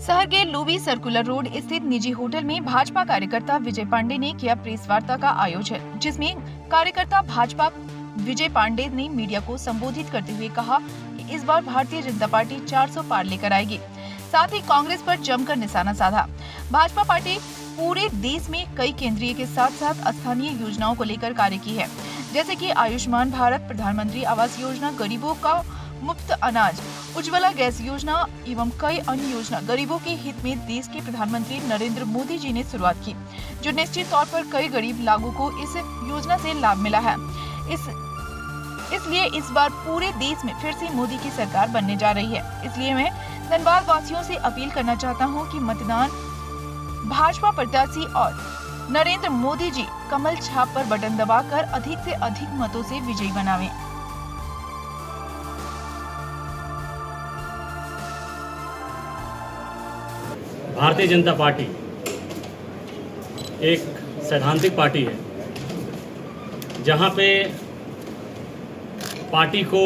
शहर के Luby circular road स्थित निजी होटल में भाजपा कार्यकर्ता विजय पांडे ने किया प्रेस वार्ता का आयोजन, जिसमें कार्यकर्ता भाजपा विजय पांडे ने मीडिया को संबोधित करते हुए कहा कि इस बार भारतीय जनता पार्टी 400 पार लेकर आएगी। साथ ही कांग्रेस पर जमकर निशाना साधा। भाजपा पार्टी पूरे देश में कई केंद्रीय के साथ साथ स्थानीय योजनाओं को लेकर कार्य की है, जैसे कि आयुष्मान भारत, प्रधानमंत्री आवास योजना, गरीबों का मुफ्त अनाज, उज्ज्वला गैस योजना एवं कई अन्य योजना गरीबों के हित में देश के प्रधानमंत्री नरेंद्र मोदी जी ने शुरुआत की, जो निश्चित तौर पर कई गरीब लोगों को इस योजना से लाभ मिला है। इसलिए इस बार पूरे देश में फिर से मोदी की सरकार बनने जा रही है। इसलिए मैं धनबाद वासियों से अपील करना चाहता हूं कि मतदान भाजपा प्रत्याशी और नरेंद्र मोदी जी कमल छाप पर बटन दबाकर अधिक से अधिक मतों से विजयी बनावें। भारतीय जनता पार्टी एक सैद्धांतिक पार्टी है, जहां पे पार्टी को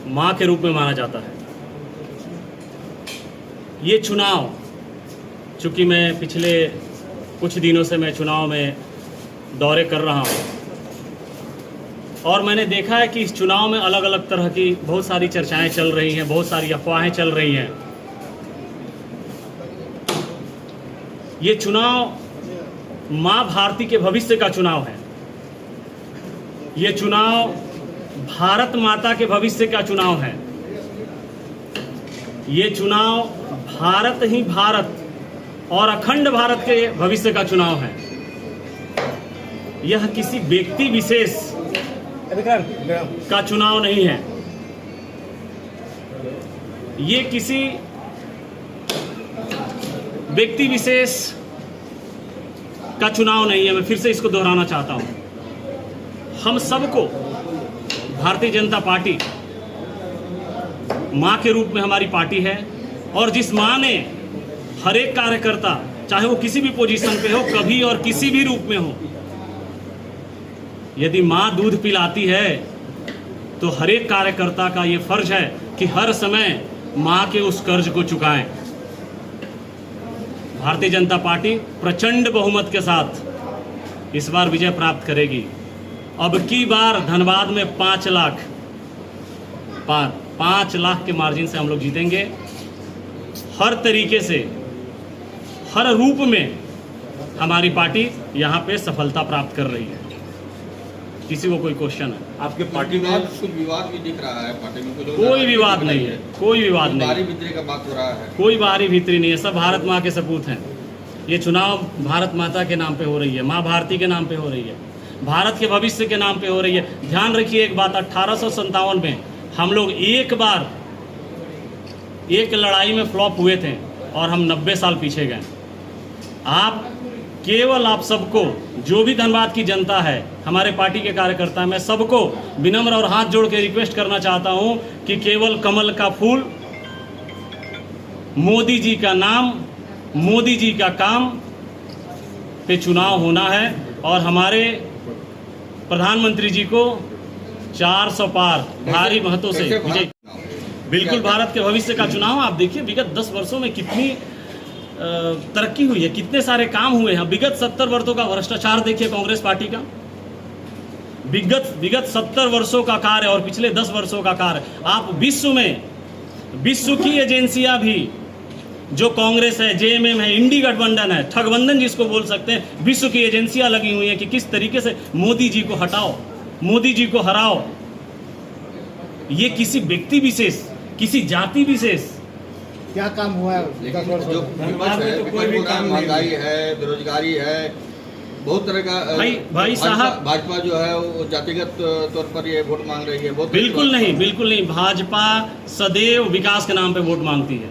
मां के रूप में माना जाता है। ये चुनाव, चूँकि मैं पिछले कुछ दिनों से मैं चुनाव में दौरे कर रहा हूँ और मैंने देखा है कि इस चुनाव में अलग अलग तरह की बहुत सारी चर्चाएं चल रही हैं, बहुत सारी अफवाहें चल रही हैं। ये चुनाव माँ भारती के भविष्य का चुनाव है। ये चुनाव भारत माता के भविष्य का चुनाव है। ये चुनाव भारत ही भारत और अखंड भारत के भविष्य का चुनाव है। यह किसी व्यक्ति विशेष का चुनाव नहीं है। ये किसी व्यक्ति विशेष का चुनाव नहीं है। मैं फिर से इसको दोहराना चाहता हूं। हम सबको भारतीय जनता पार्टी मां के रूप में हमारी पार्टी है, और जिस मां ने हर एक कार्यकर्ता, चाहे वो किसी भी पोजीशन पे हो, कभी और किसी भी रूप में हो, यदि मां दूध पिलाती है तो हर एक कार्यकर्ता का ये फर्ज है कि हर समय मां के उस कर्ज को चुकाएं। भारतीय जनता पार्टी प्रचंड बहुमत के साथ इस बार विजय प्राप्त करेगी। अब की बार धनबाद में 5 लाख के मार्जिन से हम लोग जीतेंगे। हर तरीके से, हर रूप में हमारी पार्टी यहाँ पे सफलता प्राप्त कर रही है। किसी को कोई क्वेश्चन है? आपके पार्टी में कुछ विवाद भी दिख रहा है? पार्टी में कोई विवाद नहीं है, कोई विवाद नहीं। बाहरी भीतरी का बात हो रहा है? कोई बाहरी भीतरी नहीं है। सब भारत माँ के सपूत हैं। ये चुनाव भारत माता के नाम पे हो रही है, माँ भारती के नाम पे हो रही है, भारत के भविष्य के नाम पे हो रही है। ध्यान रखिए एक बात, 1857 में हम लोग एक बार एक लड़ाई में फ्लॉप हुए थे और हम 90 साल पीछे गए। आप सबको, जो भी धनबाद की जनता है, हमारे पार्टी के कार्यकर्ता, मैं सबको विनम्र और हाथ जोड़ के रिक्वेस्ट करना चाहता हूं कि केवल कमल का फूल, मोदी जी का नाम, मोदी जी का काम पे चुनाव होना है और हमारे प्रधानमंत्री जी को 400 पार भारी मतों से विजय। बिल्कुल भारत के भविष्य का चुनाव। आप देखिए विगत 10 वर्षों में कितनी तरक्की हुई है, कितने सारे काम हुए हैं। विगत 70 वर्षों का भ्रष्टाचार देखिए कांग्रेस पार्टी का, विगत 70 वर्षों का कार्य और पिछले 10 वर्षों का कार्य। आप विश्व की एजेंसियां भी, जो कांग्रेस है, जेएमएम है, इंडी गठबंधन है, ठगबंधन जिसको बोल सकते हैं, विश्व की एजेंसियां लगी हुई हैं कि किस तरीके से मोदी जी को हटाओ, मोदी जी को हराओ। ये किसी व्यक्ति विशेष, किसी जाति विशेष क्या काम हुआ है? जो महंगाई है, बेरोजगारी है, बहुत तरह का। भाई साहब, भाजपा जो है वो जातिगत तौर पर ये वोट मांग रही है। बिल्कुल नहीं। भाजपा सदैव विकास के नाम पे वोट मांगती है।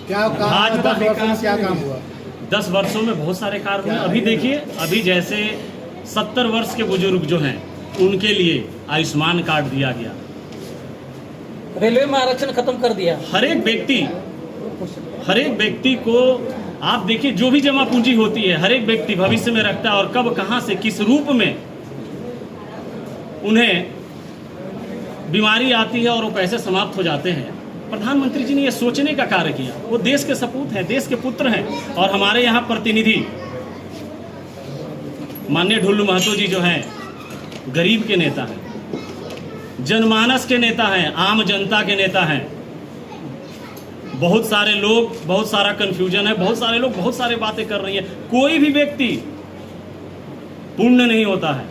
क्या भाजपा विकास, क्या काम हुआ? 10 वर्षों में बहुत सारे कार्य हुए। अभी देखिए, अभी जैसे 70 वर्ष के बुजुर्ग जो हैं उनके लिए आयुष्मान कार्ड दिया गया, रेलवे में आरक्षण खत्म कर दिया। हर एक व्यक्ति को आप देखिए, जो भी जमा पूंजी होती है हर एक व्यक्ति भविष्य में रखता है और कब, कहां से, किस रूप में उन्हें बीमारी आती है और वो पैसे समाप्त हो जाते हैं, प्रधानमंत्री जी ने ये सोचने का कार्य किया। वो देश के सपूत हैं, देश के पुत्र हैं, और हमारे यहाँ प्रतिनिधि माननीय ढुल्लू महतो जी जो हैं गरीब के नेता हैं, जनमानस के नेता हैं, आम जनता के नेता हैं। बहुत सारे लोग, बहुत सारा कन्फ्यूजन है, बहुत सारे लोग बहुत सारे बातें कर रही हैं। कोई भी व्यक्ति पूर्ण नहीं होता है,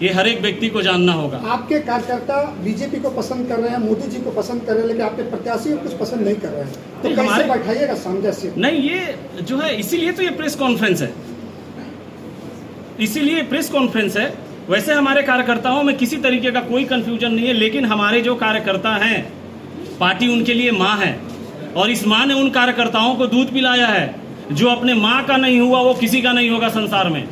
ये हर एक व्यक्ति को जानना होगा। आपके कार्यकर्ता बीजेपी को पसंद कर रहे हैं, मोदी जी को पसंद कर रहे हैं, लेकिन आपके प्रत्याशी को कुछ पसंद नहीं कर रहे हैं, तो नहीं, कैसे हमारे बैठाइएगा सामंजस्य? नहीं, ये जो है इसीलिए तो ये प्रेस कॉन्फ्रेंस है, इसीलिए प्रेस कॉन्फ्रेंस है। वैसे हमारे कार्यकर्ताओं में किसी तरीके का कोई कंफ्यूजन नहीं है, लेकिन हमारे जो कार्यकर्ता हैं, पार्टी उनके लिए माँ है, और इस माँ ने उन कार्यकर्ताओं को दूध पिलाया है। जो अपने माँ का नहीं हुआ वो किसी का नहीं होगा संसार में।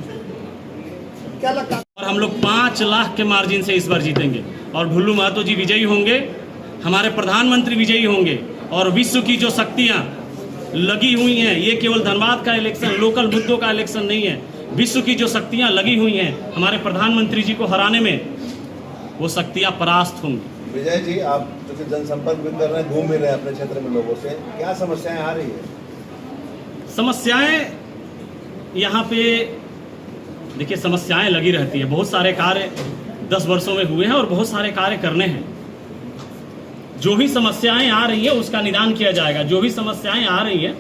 क्या लगता है? और हम लोग 5 लाख के मार्जिन से इस बार जीतेंगे, और ढुल्लू महतो जी विजयी होंगे, हमारे प्रधानमंत्री विजयी होंगे, और विश्व की जो शक्तियां लगी हुई हैं, ये केवल धनबाद का इलेक्शन, लोकल मुद्दों का इलेक्शन नहीं है, विश्व की जो शक्तियां लगी हुई हैं हमारे प्रधानमंत्री जी को हराने में, वो शक्तियां परास्त होंगी। विजय जी, आप जो जनसंपर्क भी कर रहे हैं, घूम भी रहे हैं अपने क्षेत्र में लोगों से, क्या समस्याएं आ रही है? समस्याएं यहाँ पे देखिए, समस्याएं लगी रहती है। बहुत सारे कार्य 10 वर्षों में हुए हैं और बहुत सारे कार्य करने हैं। जो भी समस्याएं आ रही है उसका निदान किया जाएगा। जो भी समस्याएं आ रही है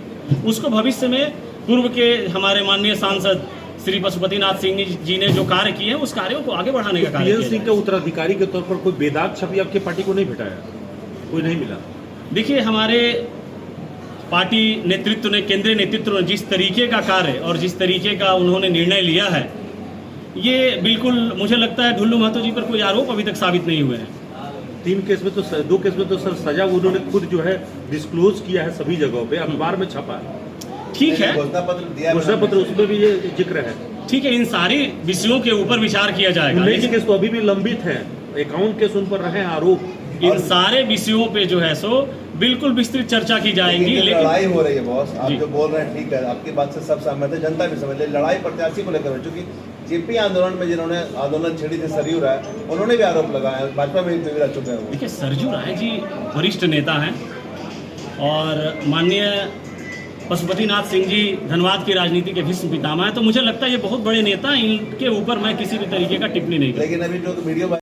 उसको भविष्य में पूर्व के हमारे माननीय सांसद श्री पशुपतिनाथ सिंह जी ने जो कार्य किए हैं उस कार्यों को आगे बढ़ाने का कार्य किया PL सिंह के उत्तराधिकारी के तौर पर कोई बेदाग छवि आपकी पार्टी को नहीं भेटाया, कोई नहीं मिला? देखिए, हमारे पार्टी नेतृत्व ने, केंद्रीय नेतृत्व ने जिस तरीके का कार्य और जिस तरीके का उन्होंने निर्णय लिया है, ये बिल्कुल मुझे लगता है ढुल्लू महतो जी पर कोई आरोप अभी तक साबित नहीं हुए हैं। 2 केस में तो सर सजा उन्होंने खुद जो है डिस्क्लोज किया है, सभी जगहों पे अखबार में छपा है। ठीक है, घोषणा पत्र दिया, घोषणा पत्र उसमें भी ये जिक्र है। ठीक है, इन सारी विषयों के ऊपर विचार किया जाएगा। 19 केस तो अभी भी लंबित हैं, 51 केस उन पर रहे आरोप। इन सारे विषयों पे जो है सो बिल्कुल विस्तृत चर्चा की जाएगी। लेकिन लड़ाई हो रही है बॉस, आप जी। जो बोल रहे हैं ठीक है, आपकी बात से सब सहमत है, जनता भी समझ ले। लड़ाई प्रत्याशी को लेकर, चूंकि जेपी आंदोलन में जिन्होंने आंदोलन छेड़ी थी सरयू राय, उन्होंने भी आरोप लगाया, भाजपा में भी रह चुके हैं। देखिए, सरयू राय जी वरिष्ठ नेता हैं, और माननीय पशुपतिनाथ सिंह जी धनबाद की राजनीति के भीष्म पितामह हैं, तो मुझे लगता है ये बहुत बड़े नेता हैं, इनके ऊपर मैं किसी भी तरीके का टिप्पणी नहीं करूँगा। लेकिन अभी जो वीडियो